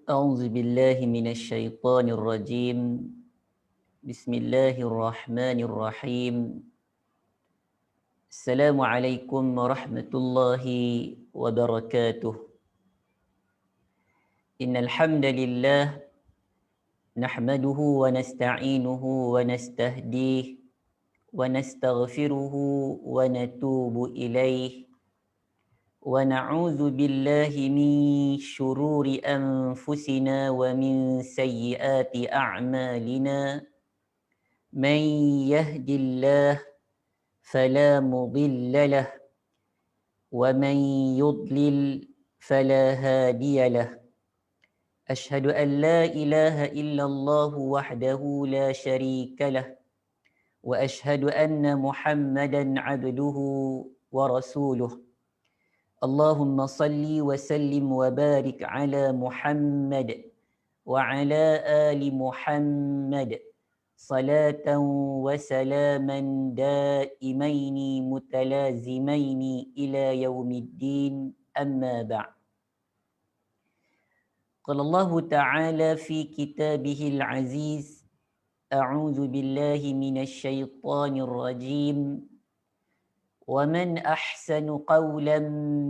أعوذ بالله من الشيطان الرجيم. بسم الله الرحمن الرحيم. السلام عليكم ورحمة الله وبركاته. إن الحمد لله نحمده ونستعينه ونستهديه ونستغفره ونتوب إليه ونعوذ بالله من شرور أنفسنا ومن سيئات أعمالنا. من يهد الله فلا مضل له ومن يضلل فلا هادي له. أشهد أن لا إله إلا الله وحده لا شريك له وأشهد أن محمدا عبده ورسوله. اللهم صل وسلم وبارك على محمد وعلى آل محمد صلاة وسلاما دائمين متلازمين إلى يوم الدين. أما بعد. قال الله تعالى في كتابه العزيز: أعوذ بالله من الشيطان الرجيم. ومن أحسن قولا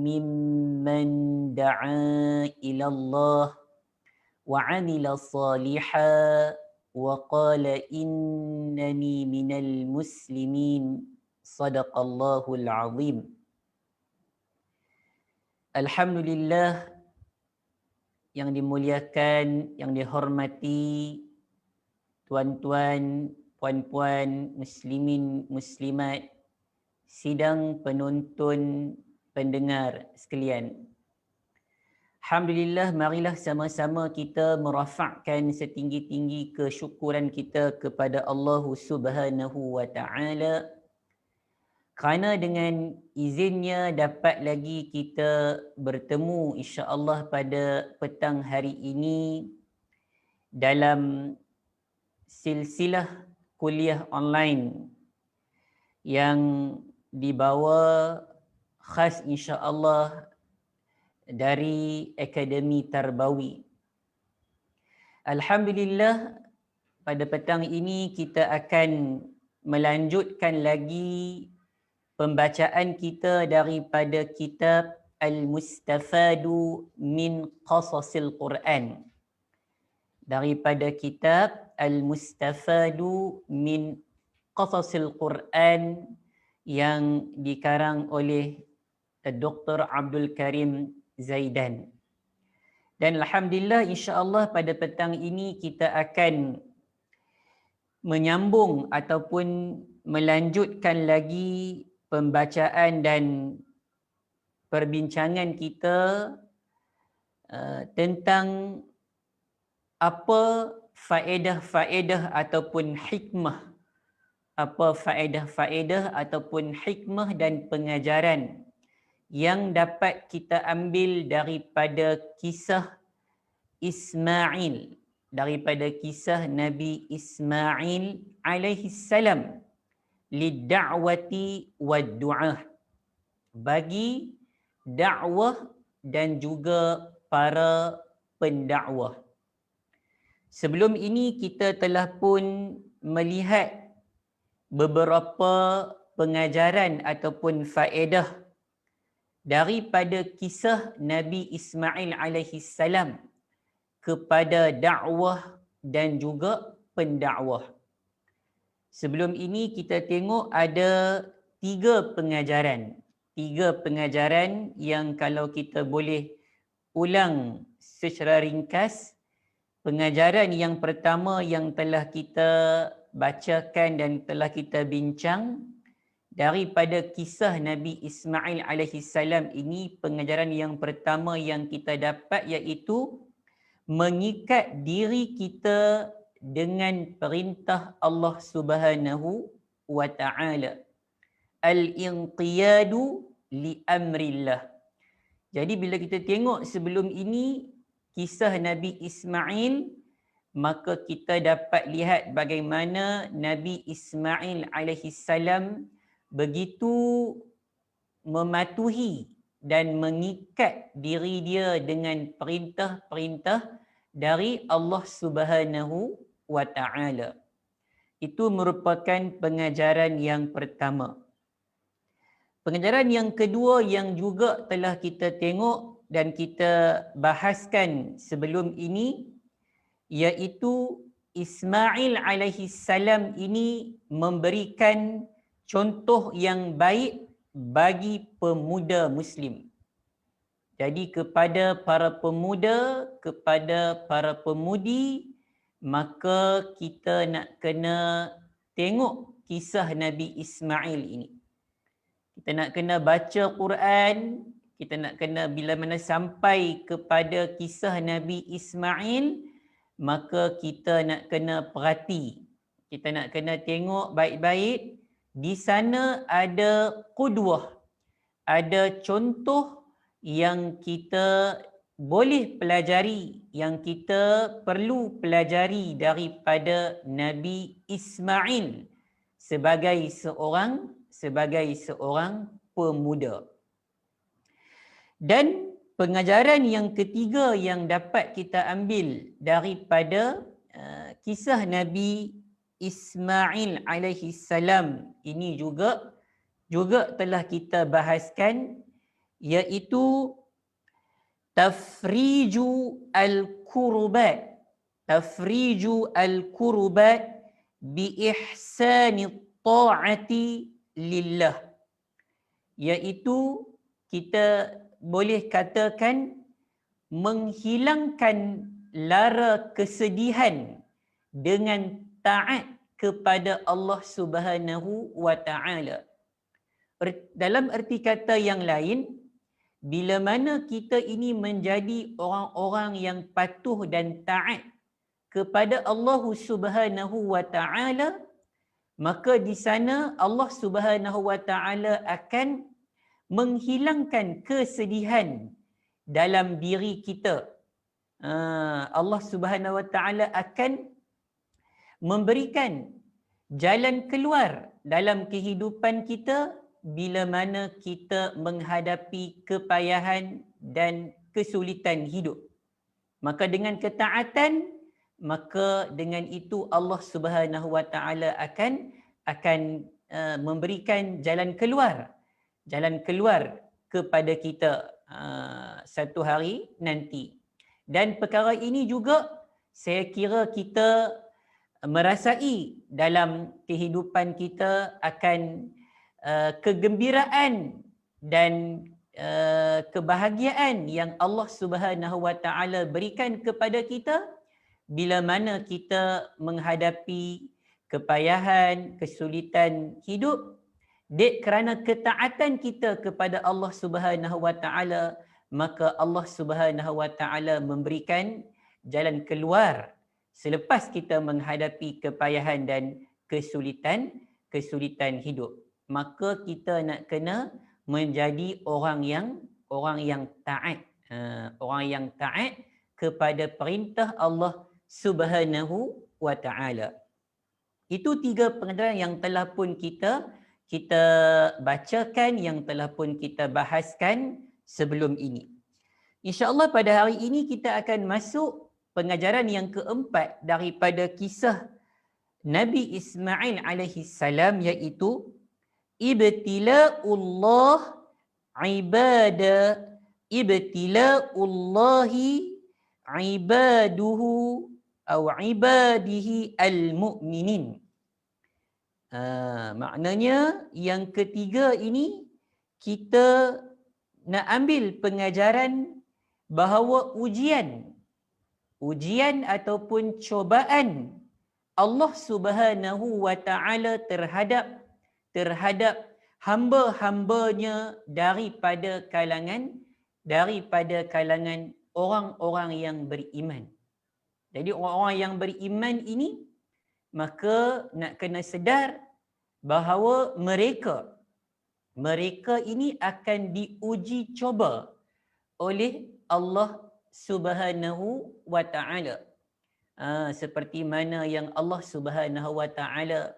ممن دعا إلى الله وعمل صالحا وقال إنني من المسلمين. صدق الله العظيم. Alhamdulillah, yang dimuliakan, yang dihormati tuan-tuan, puan-puan, muslimin, muslimat, sidang penonton, pendengar sekalian. Alhamdulillah, marilah sama-sama kita merafakkan setinggi-tinggi kesyukuran kita kepada Allah Subhanahu wa taala kerana dengan izinnya dapat lagi kita bertemu insya-Allah pada petang hari ini dalam silsilah kuliah online yang dibawa khas insya-Allah dari Akademi Tarbawi. Alhamdulillah, pada petang ini kita akan melanjutkan lagi pembacaan kita daripada kitab Al-Mustafadu min Qasasil Quran. Daripada kitab Al-Mustafadu min Qasasil Quran yang dikarang oleh Dr. Abdul Karim Zaidan. Dan alhamdulillah, insya-Allah pada petang ini kita akan menyambung ataupun melanjutkan lagi pembacaan dan perbincangan kita tentang apa faedah-faedah ataupun hikmah, apa faedah-faedah ataupun hikmah dan pengajaran yang dapat kita ambil daripada kisah Ismail, daripada kisah Nabi Ismail alaihi salam, lidda'wati wad-du'ah, bagi dakwah dan juga para pendakwah. Sebelum ini kita telah pun melihat beberapa pengajaran ataupun faedah daripada kisah Nabi Ismail alaihi salam kepada dakwah dan juga pendakwah. Sebelum ini kita tengok ada tiga pengajaran yang kalau kita boleh ulang secara ringkas. Pengajaran yang pertama yang telah kita bacakan dan telah kita bincang daripada kisah Nabi Ismail alaihi salam ini, pengajaran yang pertama yang kita dapat iaitu mengikat diri kita dengan perintah Allah Subhanahu wa taala. Al-inqiyadu li amrillah. Jadi bila kita tengok sebelum ini kisah Nabi Ismail, maka kita dapat lihat bagaimana Nabi Ismail alaihi salam begitu mematuhi dan mengikat diri dia dengan perintah-perintah dari Allah Subhanahu wa Ta'ala. Itu merupakan pengajaran yang pertama. Pengajaran yang kedua yang juga telah kita tengok dan kita bahaskan sebelum ini, iaitu Ismail alaihi salam ini memberikan contoh yang baik bagi pemuda Muslim. Jadi kepada para pemuda, kepada para pemudi, maka kita nak kena tengok kisah Nabi Ismail ini. Kita nak kena baca Quran, kita nak kena bila mana sampai kepada kisah Nabi Ismail, maka kita nak kena perhati. Kita nak kena tengok baik-baik. Di sana ada qudwah, ada contoh yang kita boleh pelajari, yang kita perlu pelajari daripada Nabi Ismail sebagai seorang pemuda. Dan pengajaran yang ketiga yang dapat kita ambil daripada kisah Nabi Ismail alaihi salam ini juga telah kita bahaskan, iaitu tafriju al-kurbat. Tafriju al-kurbat bi ihsani ta'ati lillah. Iaitu kita boleh katakan menghilangkan lara kesedihan dengan taat kepada Allah Subhanahu wa Ta'ala. Dalam erti kata yang lain, bila mana kita ini menjadi orang-orang yang patuh dan taat kepada Allah Subhanahu wa Ta'ala, maka di sana Allah Subhanahu wa Ta'ala akan menghilangkan kesedihan dalam diri kita. Allah Subhanahu wa Ta'ala akan memberikan jalan keluar dalam kehidupan kita bila mana kita menghadapi kepayahan dan kesulitan hidup. Maka dengan ketaatan, maka dengan itu Allah Subhanahu wa Ta'ala akan memberikan jalan keluar kepada kita satu hari nanti. Dan perkara ini juga saya kira kita merasai dalam kehidupan kita akan kegembiraan dan kebahagiaan yang Allah Subhanahu wa Ta'ala berikan kepada kita bila mana kita menghadapi kepayahan, kesulitan hidup. Dek kerana ketaatan kita kepada Allah Subhanahu wa Ta'ala, maka Allah Subhanahu wa Ta'ala memberikan jalan keluar selepas kita menghadapi kepayahan dan kesulitan hidup. Maka kita nak kena menjadi orang yang taat, orang yang taat kepada perintah Allah Subhanahu wa Ta'ala. Itu tiga pengajaran yang telah pun kita bacakan, yang telah pun kita bahaskan sebelum ini. InsyaAllah pada hari ini kita akan masuk pengajaran yang keempat daripada kisah Nabi Ismail alaihi salam, iaitu ibtila'ullah ibtila'ullahi ibaduhu atau ibadihi al-mu'minin. Maknanya yang ketiga ini kita nak ambil pengajaran bahawa ujian ataupun cobaan Allah Subhanahu wa Ta'ala terhadap hamba-hambanya daripada kalangan orang-orang yang beriman. Jadi orang-orang yang beriman ini maka nak kena sedar bahawa mereka ini akan diuji coba oleh Allah Subhanahu wa Ta'ala. Seperti mana yang Allah Subhanahu wa Ta'ala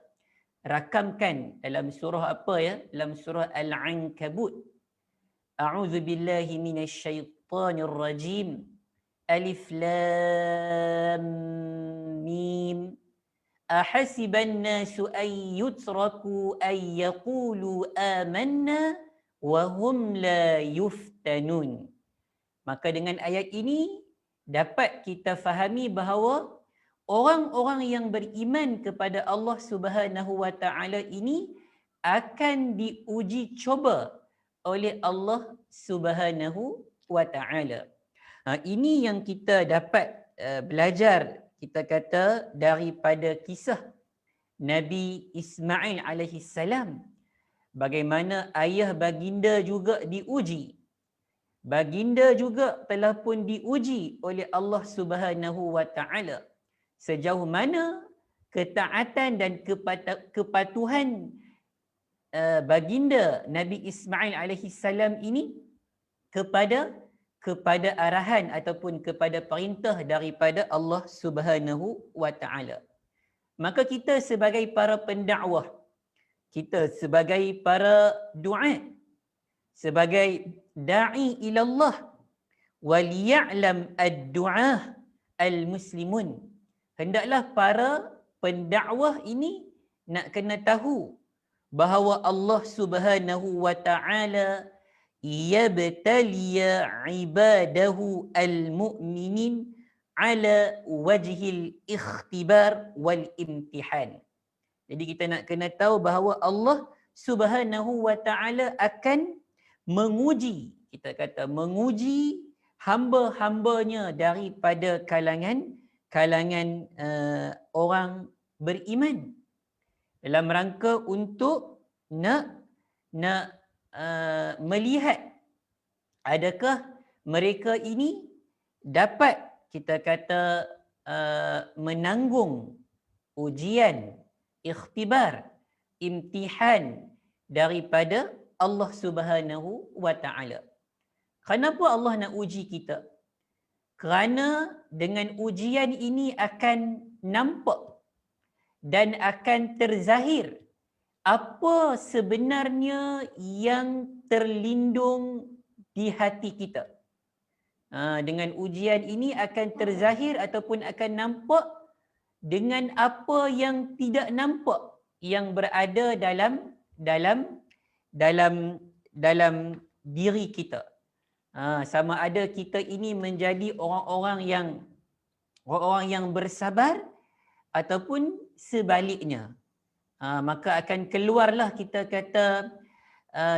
rakamkan dalam surah apa ya? Dalam surah Al-Ankabut. A'udzu billahi minasyaitonir rajim. Alif Lam Mim. Ahasiban nasu ay yutraku ay yaqulu amanna wa hum la yuftanun. Maka dengan ayat ini dapat kita fahami bahawa orang-orang yang beriman kepada Allah Subhanahu wa taala ini akan diuji coba oleh Allah Subhanahu wa taala. Ini yang kita dapat belajar, kita kata, daripada kisah Nabi Ismail alaihi salam. Bagaimana ayah baginda juga diuji. Baginda juga telah pun diuji oleh Allah Subhanahu wa taala. Sejauh mana ketaatan dan kepatuhan baginda Nabi Ismail alaihi salam ini kepada arahan ataupun kepada perintah daripada Allah Subhanahu wa taala. Maka kita sebagai para pendakwah, kita sebagai para duat, sebagai da'i ila Allah, waliya'lam ad-du'ah al-muslimun, hendaklah para pendakwah ini nak kena tahu bahawa Allah Subhanahu wa taala yabtaliya ibadahu al-mu'minin ala wajhil ikhtibar wal imtihan. Jadi kita nak kena tahu bahawa Allah Subhanahu wa taala akan menguji, kita kata menguji hamba-hambanya daripada kalangan orang beriman dalam rangka untuk nak melihat adakah mereka ini dapat, kita kata, menanggung ujian, ikhtibar, imtihan daripada Allah Subhanahu wa taala. Kenapa Allah nak uji kita? Kerana dengan ujian ini akan nampak dan akan terzahir apa sebenarnya yang terlindung di hati kita. Dengan ujian ini akan terzahir ataupun akan nampak dengan apa yang tidak nampak yang berada dalam diri kita. Sama ada kita ini menjadi orang-orang yang bersabar ataupun sebaliknya. Maka akan keluarlah, kita kata,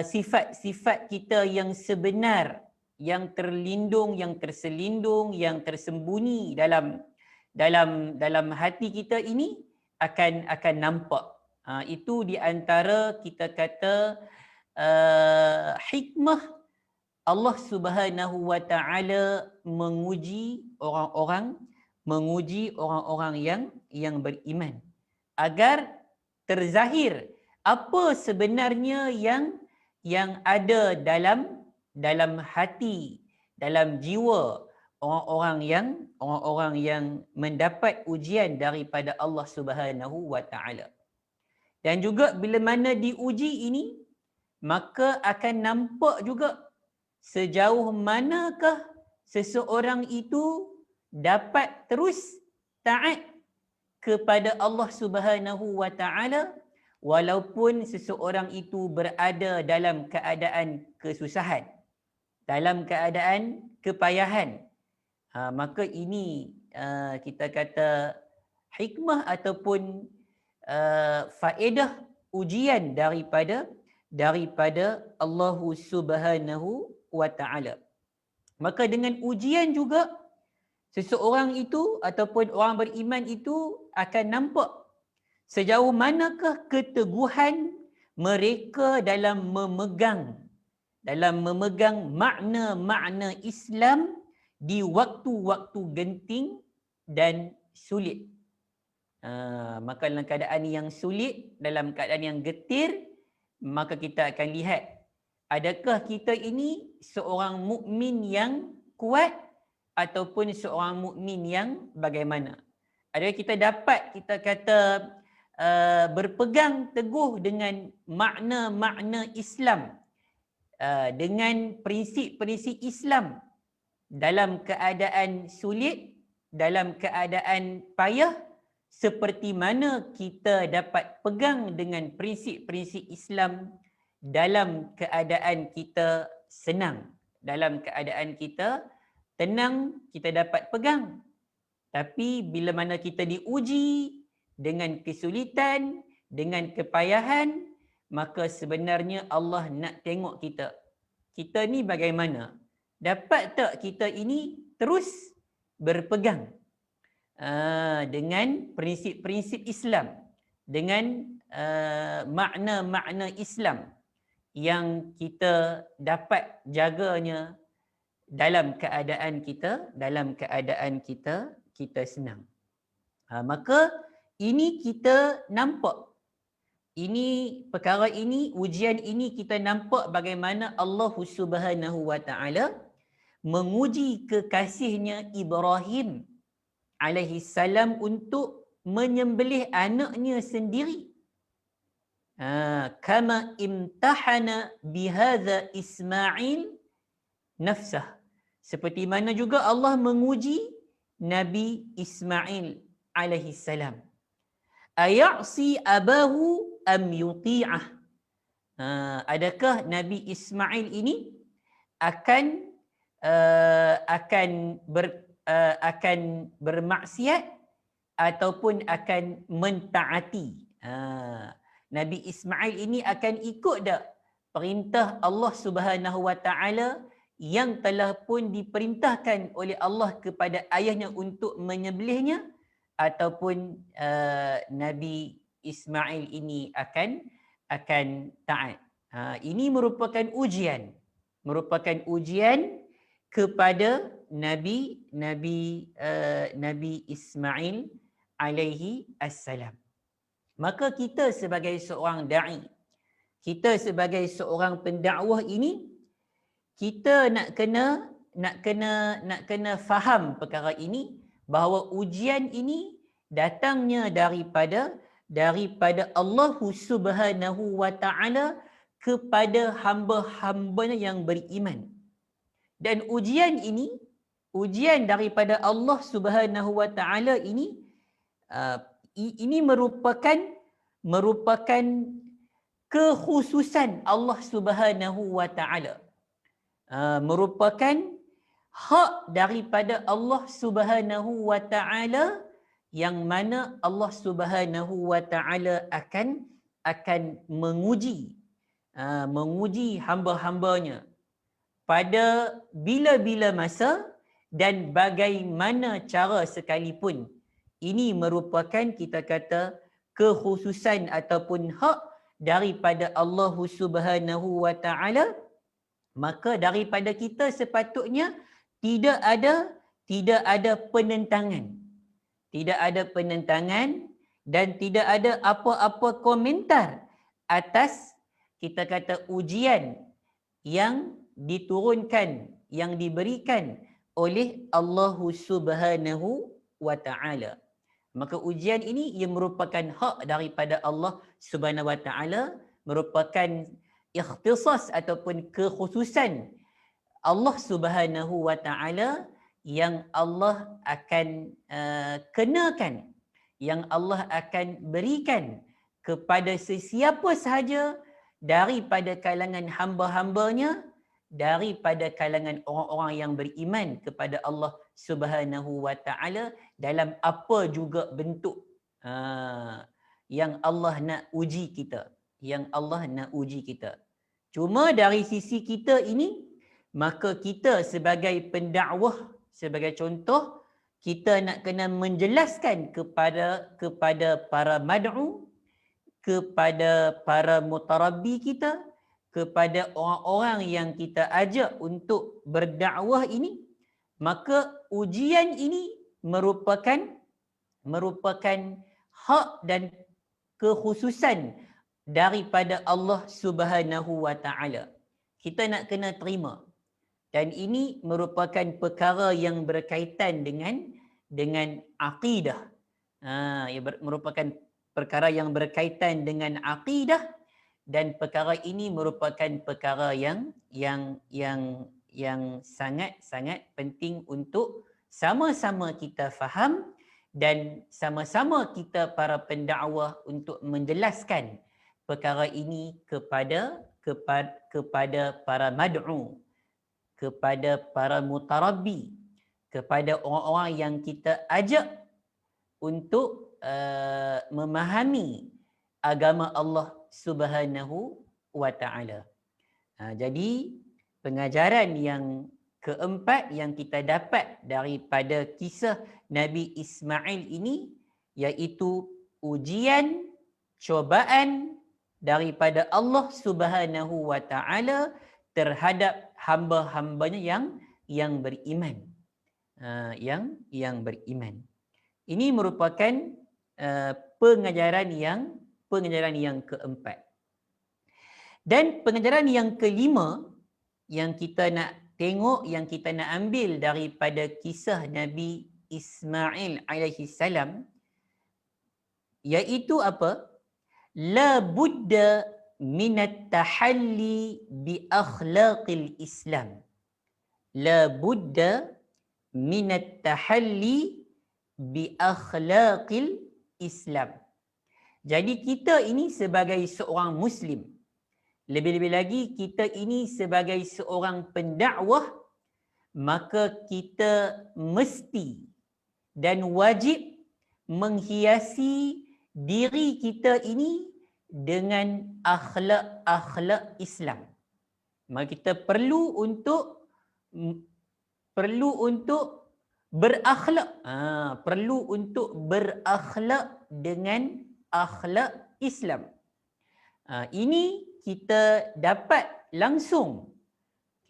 sifat-sifat kita yang sebenar, yang terlindung, yang terselindung, yang tersembunyi dalam hati kita ini akan nampak. Itu di antara, kita kata, hikmah Allah Subhanahu wa taala menguji orang-orang yang beriman agar terzahir apa sebenarnya yang ada dalam hati, dalam jiwa orang-orang yang mendapat ujian daripada Allah Subhanahu wa taala. Dan juga bila mana diuji ini, maka akan nampak juga sejauh manakah seseorang itu dapat terus taat kepada Allah Subhanahu wa taala walaupun seseorang itu berada dalam keadaan kesusahan, dalam keadaan kepayahan. Maka ini kita kata hikmah ataupun faedah ujian daripada Allah Subhanahu wa taala. Maka dengan ujian juga seseorang itu ataupun orang beriman itu akan nampak sejauh manakah keteguhan mereka dalam memegang makna-makna Islam di waktu-waktu genting dan sulit. Maka dalam keadaan yang sulit, dalam keadaan yang getir, maka kita akan lihat adakah kita ini seorang mukmin yang kuat ataupun seorang mukmin yang bagaimana. Adakah kita dapat, kita kata, berpegang teguh dengan makna-makna Islam, dengan prinsip-prinsip Islam dalam keadaan sulit, dalam keadaan payah, seperti mana kita dapat pegang dengan prinsip-prinsip Islam dalam keadaan kita senang, dalam keadaan kita tenang, kita dapat pegang. Tapi bila mana kita diuji dengan kesulitan, dengan kepayahan, maka sebenarnya Allah nak tengok kita. Kita ni bagaimana? Dapat tak kita ini terus berpegang dengan prinsip-prinsip Islam, dengan makna-makna Islam yang kita dapat jaganya dalam keadaan kita senang. Maka ini kita nampak, ini perkara ini, ujian ini kita nampak bagaimana Allah Subhanahu wa taala menguji kekasihnya Ibrahim alaihi salam untuk menyembelih anaknya sendiri. Kama imtahana bihadza Ismail nafsah. Seperti mana juga Allah menguji Nabi Ismail alaihi salam. Ayasi abahu am yuti'ah. Adakah Nabi Ismail ini akan bermaksiat ataupun akan mentaati? Nabi Ismail ini akan ikut tak perintah Allah Subhanahu wa taala yang telah pun diperintahkan oleh Allah kepada ayahnya untuk menyembelihnya, ataupun Nabi Ismail ini akan taat? Ini merupakan ujian kepada Nabi Ismail alaihi assalam. Maka kita sebagai seorang dai, kita sebagai seorang pendakwah ini, kita nak kena faham perkara ini, bahawa ujian ini datangnya daripada Allah Subhanahu wa taala kepada hamba-hambanya yang beriman. Dan ujian daripada Allah Subhanahu wa taala ini merupakan kekhususan Allah Subhanahu wa taala. Merupakan hak daripada Allah Subhanahu wa taala, yang mana Allah Subhanahu wa taala akan menguji hamba-hambanya pada bila-bila masa dan bagaimana cara sekalipun. Ini merupakan, kita kata, kekhususan ataupun hak daripada Allah Subhanahu wa taala. Maka daripada kita sepatutnya tidak ada penentangan. Tidak ada penentangan dan tidak ada apa-apa komentar atas, kita kata, ujian yang diturunkan, yang diberikan oleh Allah Subhanahu wa taala. Maka ujian ini ia merupakan hak daripada Allah Subhanahu wa taala, merupakan ikhtisas ataupun kekhususan Allah Subhanahu wa taala yang Allah akan kenakan, yang Allah akan berikan kepada sesiapa sahaja daripada kalangan hamba-hambanya, daripada kalangan orang-orang yang beriman kepada Allah Subhanahu wa taala, dalam apa juga bentuk yang Allah nak uji kita, Cuma dari sisi kita ini, maka kita sebagai pendakwah, sebagai contoh, kita nak kena menjelaskan kepada para mad'u, kepada para mutarabbi kita, kepada orang-orang yang kita ajak untuk berdakwah ini, maka ujian ini merupakan hak dan kekhususan daripada Allah Subhanahu wa taala. Kita nak kena terima. Dan ini merupakan perkara yang berkaitan dengan akidah. Merupakan perkara yang berkaitan dengan akidah, dan perkara ini merupakan perkara yang yang sangat-sangat penting untuk sama-sama kita faham dan sama-sama kita para pendakwah untuk menjelaskan perkara ini kepada para mad'u, kepada para mutarabbi, kepada orang-orang yang kita ajak untuk memahami agama Allah Subhanahu wa taala. Jadi pengajaran yang keempat yang kita dapat daripada kisah Nabi Ismail ini iaitu ujian, cobaan daripada Allah Subhanahu wa taala terhadap hamba-hambanya yang beriman. Yang beriman. Ini merupakan pengajaran yang keempat. Dan pengajaran yang kelima yang kita nak tengok, yang kita nak ambil daripada kisah Nabi Ismail alaihi salam iaitu apa? La budda minat tahalli bi akhlaqil Islam. La budda minat tahalli bi akhlaqil Islam. Jadi kita ini sebagai seorang Muslim, lebih-lebih lagi kita ini sebagai seorang pendakwah, maka kita mesti dan wajib menghiasi diri kita ini dengan akhlak-akhlak Islam. Maka kita perlu untuk berakhlak. Perlu untuk berakhlak dengan akhlak Islam. Ini kita dapat langsung,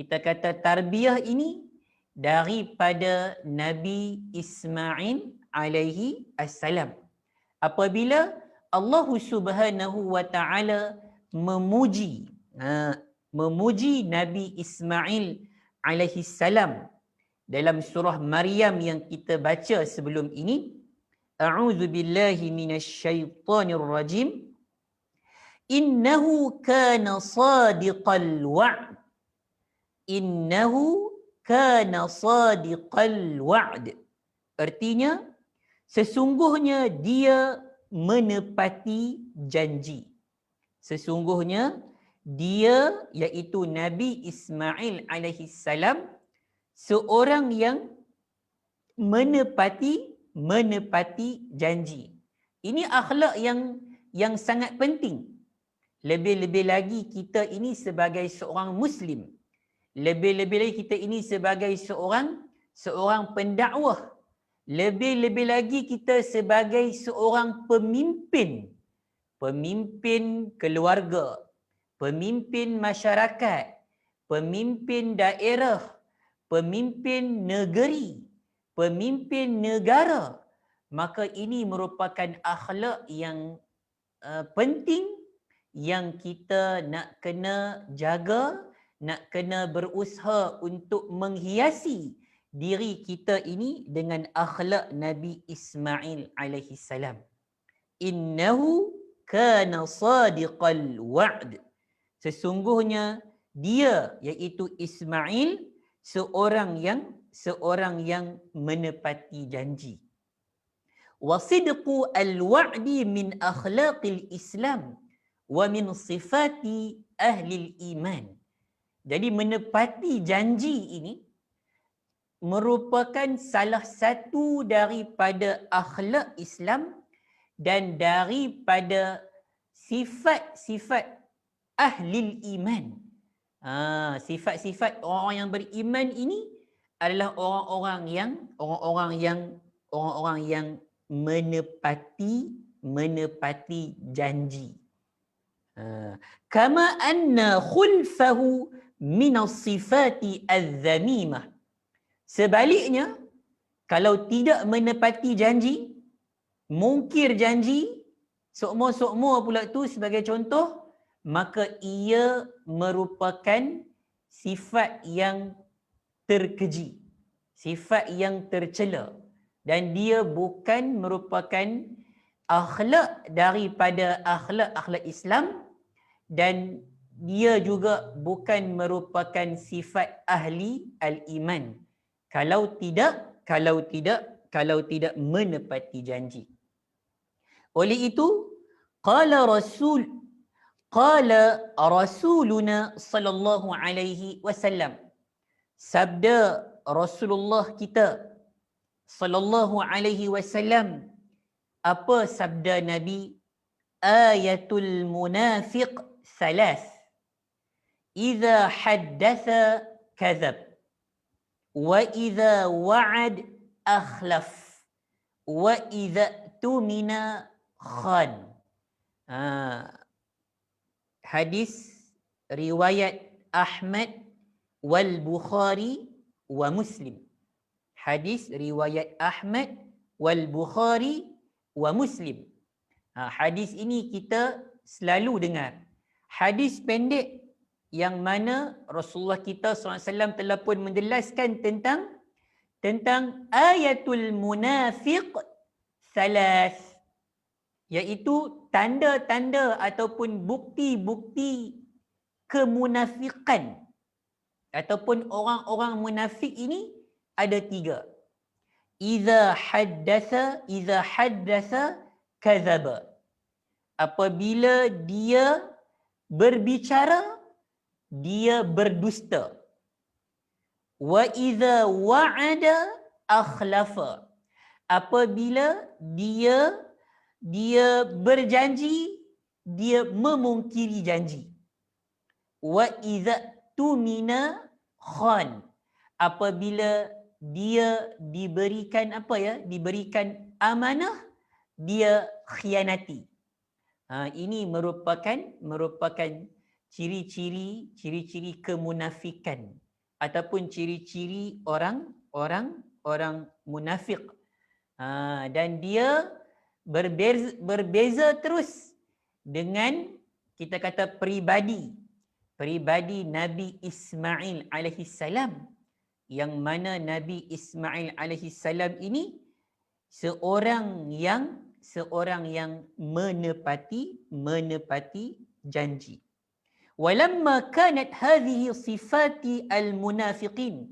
kita kata tarbiyah ini daripada Nabi Ismail alaihi assalam. Apabila Allah Subhanahu wa taala memuji Nabi Ismail alaihi salam dalam surah Maryam yang kita baca sebelum ini, a'udzu billahi minasyaitonir rajim. Innahu kana sadiqal wa'd. Innahu kana sadiqal wa'd. Artinya, sesungguhnya dia menepati janji. Sesungguhnya dia, iaitu Nabi Ismail alaihi salam, seorang yang menepati janji. Ini akhlak yang sangat penting. Lebih-lebih lagi kita ini sebagai seorang Muslim. Lebih-lebih lagi kita ini sebagai seorang pendakwah. Lebih-lebih lagi kita sebagai seorang pemimpin. Pemimpin keluarga, pemimpin masyarakat, pemimpin daerah, pemimpin negeri, pemimpin negara. Maka ini merupakan akhlak yang penting yang kita nak kena jaga, nak kena berusaha untuk menghiasi diri kita ini dengan akhlak Nabi Ismail alaihi salam. Innahu kana sadiqal wa'd. Sesungguhnya dia, iaitu Ismail, seorang yang menepati janji. Wa sidqu al-wa'di min akhlaqil Islam wa min sifati ahli iman. Jadi menepati janji ini merupakan salah satu daripada akhlak Islam dan daripada sifat-sifat ahli iman. Sifat-sifat orang-orang yang beriman ini adalah orang-orang yang menepati janji. Kama anna khulfahu min as-sifati az-zamimah. Sebaliknya, kalau tidak menepati janji, mungkir janji, sokmo-sokmo pula tu sebagai contoh, maka ia merupakan sifat yang terkeji, sifat yang tercela, dan dia bukan merupakan akhlak daripada akhlak-akhlak Islam, dan dia juga bukan merupakan sifat ahli al-iman. Kalau tidak menepati janji. Oleh itu, qala rasuluna sallallahu alaihi wasallam. Sabda Rasulullah kita sallallahu alaihi wasallam. Apa sabda Nabi? Ayatul munafiq salas. Idza haddatha kadzab wa idza wa'ad akhlaf wa idza tumina khan. Hadis riwayat Ahmad wal Bukhari wa Muslim. Hadis riwayat Ahmad wal Bukhari wa Muslim. Hadis ini kita selalu dengar. Hadis pendek yang mana Rasulullah kita SAW telah pun menjelaskan tentang ayatul munafiq salas, iaitu tanda-tanda ataupun bukti-bukti kemunafikan ataupun orang-orang munafik ini ada 3. Iza haddatha kadzaba. Apabila dia berbicara, dia berdusta. Wa iza wa'ada akhlafa. Apabila dia berjanji, dia memungkiri janji. Wa iza tumina khan. Apabila dia diberikan diberikan amanah, dia khianati. Ini merupakan ciri-ciri kemunafikan ataupun ciri-ciri orang munafik. Dan dia berbeza terus dengan kita kata peribadi Nabi Ismail alaihi salam, yang mana Nabi Ismail alaihi salam ini seorang yang menepati janji. Walamma kanat hadhihi sifati al-munafiqin.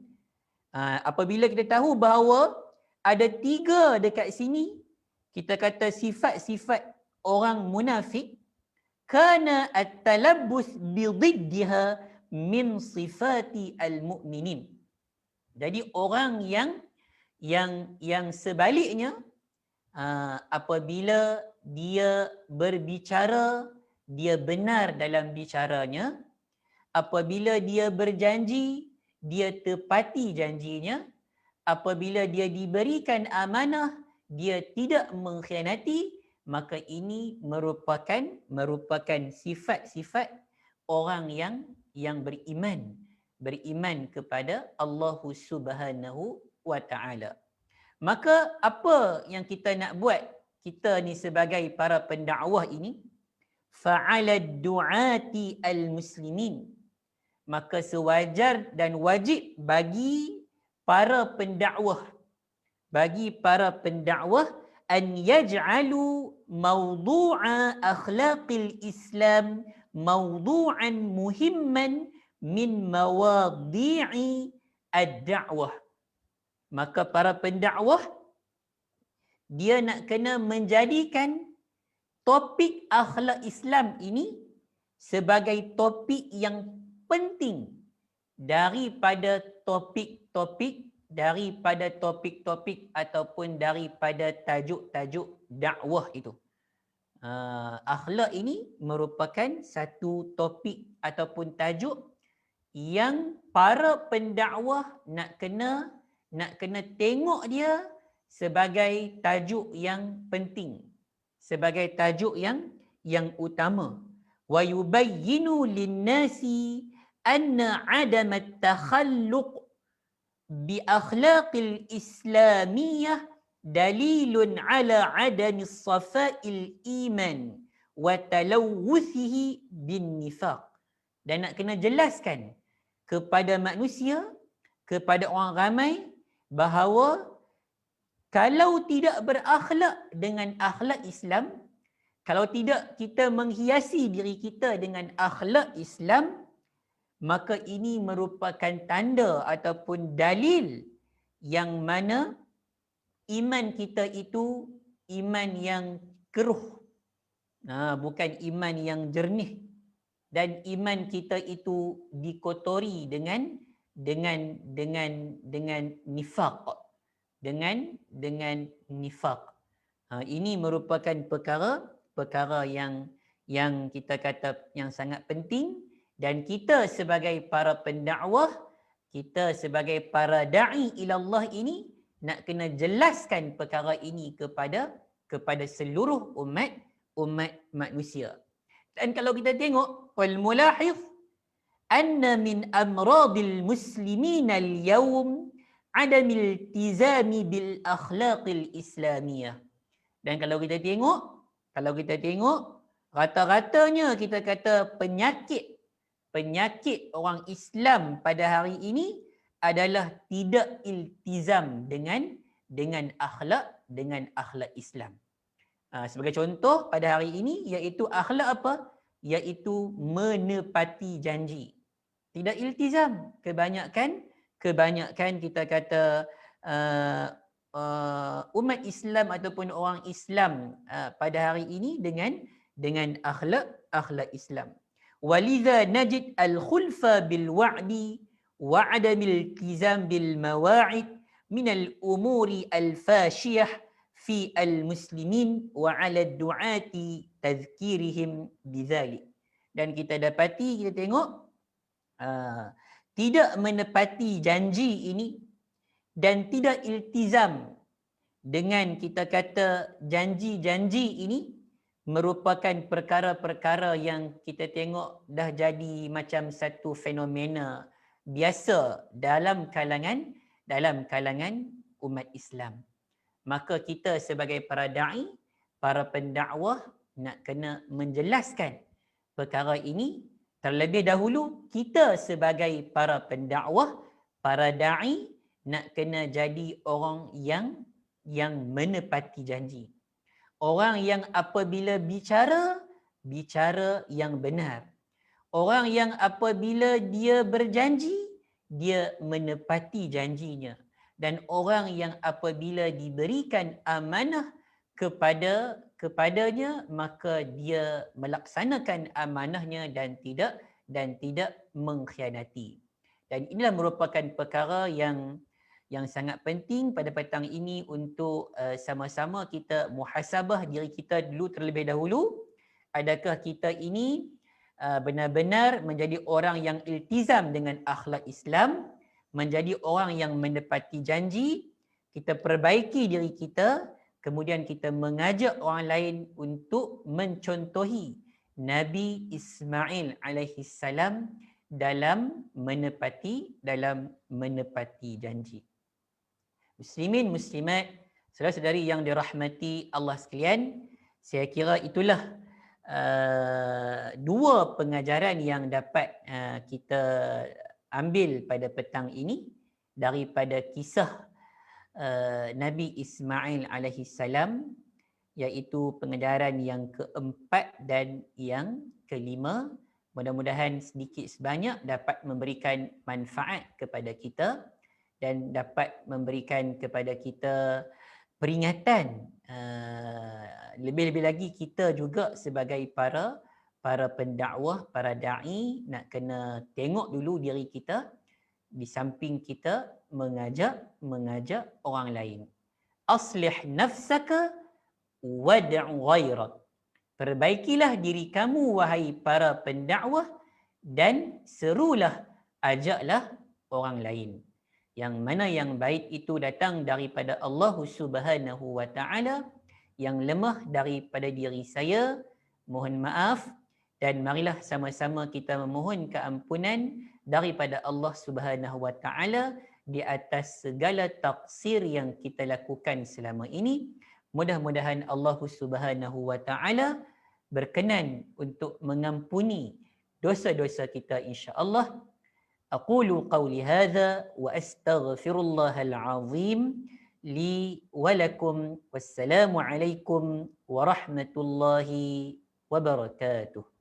Apabila kita tahu bahawa ada 3 dekat sini, kita kata sifat-sifat orang munafik, kana at-talabbus bi dhiddiha min sifati al-mu'minin. Jadi orang yang sebaliknya, apabila dia berbicara, dia benar dalam bicaranya. Apabila dia berjanji, dia tepati janjinya. Apabila dia diberikan amanah, dia tidak mengkhianati. Maka ini merupakan sifat-sifat orang yang beriman kepada Allah Subhanahu wa taala. Maka apa yang kita nak buat, kita ni sebagai para pendakwah ini, fa'ala du'ati al-muslimin, maka sewajar dan wajib bagi para pendakwah an yaj'alu mawdu'a akhlaqil Islam mawdu'an muhimman min mawadhi'i ad-da'wah. Maka para pendakwah dia nak kena menjadikan topik akhlak Islam ini sebagai topik yang penting daripada topik-topik ataupun daripada tajuk-tajuk dakwah itu. Akhlak ini merupakan satu topik ataupun tajuk yang para pendakwah nak kena tengok dia sebagai tajuk yang penting, sebagai tajuk yang utama. Wa yubayyinu lin-nasi anna 'adama at-takhalluq bi akhlaqil islamiyyah dalilun 'ala 'adami as-safa'il iman wa talawwuthihi bin nifaq. Dan nak kena jelaskan kepada manusia, kepada orang ramai, bahawa kalau tidak berakhlak dengan akhlak Islam, Kalau tidak kita menghiasi diri kita dengan akhlak Islam, maka ini merupakan tanda ataupun dalil yang mana iman kita itu iman yang keruh. Bukan iman yang jernih. Dan iman kita itu dikotori dengan nifaq. Dengan nifaq. Ini merupakan perkara yang kita kata yang sangat penting, dan kita sebagai para pendakwah, kita sebagai para da'i ilallah ini nak kena jelaskan perkara ini kepada seluruh umat manusia. Dan kalau kita tengok, wal mulahif anna min amradil muslimin al-yawm adam iltizami bil akhlaqil islamiyah. Dan kalau kita tengok rata-ratanya kita kata penyakit orang Islam pada hari ini adalah tidak iltizam dengan akhlak Islam. Sebagai contoh pada hari ini iaitu akhlak apa? Iaitu menepati janji. Tidak iltizam. Kebanyakan kita kata umat Islam ataupun orang Islam pada hari ini dengan akhlak Islam. Walidha najid al-khulfa bil wa'di wa 'adam al-iltizam bil mawa'id min al-umuri al-fashiyah fi al-muslimin wa 'ala ad-du'ati tadhkirihim bidzalik. Dan kita tengok tidak menepati janji ini dan tidak iltizam dengan kita kata janji-janji ini merupakan perkara-perkara yang kita tengok dah jadi macam satu fenomena biasa dalam kalangan umat Islam. Maka kita sebagai para da'i, para pendakwah nak kena menjelaskan perkara ini terlebih dahulu. Kita sebagai para pendakwah, para da'i nak kena jadi orang yang menepati janji. Orang yang apabila bicara yang benar. Orang yang apabila dia berjanji, dia menepati janjinya. Dan orang yang apabila diberikan amanah kepadanya, maka dia melaksanakan amanahnya dan tidak mengkhianati. Dan inilah merupakan perkara yang sangat penting pada petang ini untuk sama-sama kita muhasabah diri kita dulu terlebih dahulu. Adakah kita ini benar-benar menjadi orang yang iltizam dengan akhlak Islam, menjadi orang yang menepati janji, kita perbaiki diri kita, kemudian kita mengajak orang lain untuk mencontohi Nabi Ismail alaihi salam dalam menepati janji. Muslimin, muslimat, saudara-saudari yang dirahmati Allah sekalian, saya kira itulah dua pengajaran yang dapat kita ambil pada petang ini daripada kisah Nabi Ismail alaihi salam, iaitu pengajaran yang keempat dan yang kelima. Mudah-mudahan sedikit sebanyak dapat memberikan manfaat kepada kita dan dapat memberikan kepada kita peringatan. Lebih-lebih lagi kita juga sebagai para pendakwah, para da'i nak kena tengok dulu diri kita, di samping kita mengajak orang lain. Aslih nafsaka wad'u ghairak. Perbaikilah diri kamu wahai para pendakwah dan serulah, ajaklah orang lain. Yang mana yang baik itu datang daripada Allah Subhanahu wa taala, yang lemah daripada diri saya, mohon maaf, dan marilah sama-sama kita memohon keampunan daripada Allah Subhanahu wa taala di atas segala taksir yang kita lakukan selama ini. Mudah-mudahan Allah Subhanahu wa taala berkenan untuk mengampuni dosa-dosa kita insya-Allah. أقول قولي هذا وأستغفر الله العظيم li wa lakum. Wassalamu alaikum warahmatullahi wabarakatuh.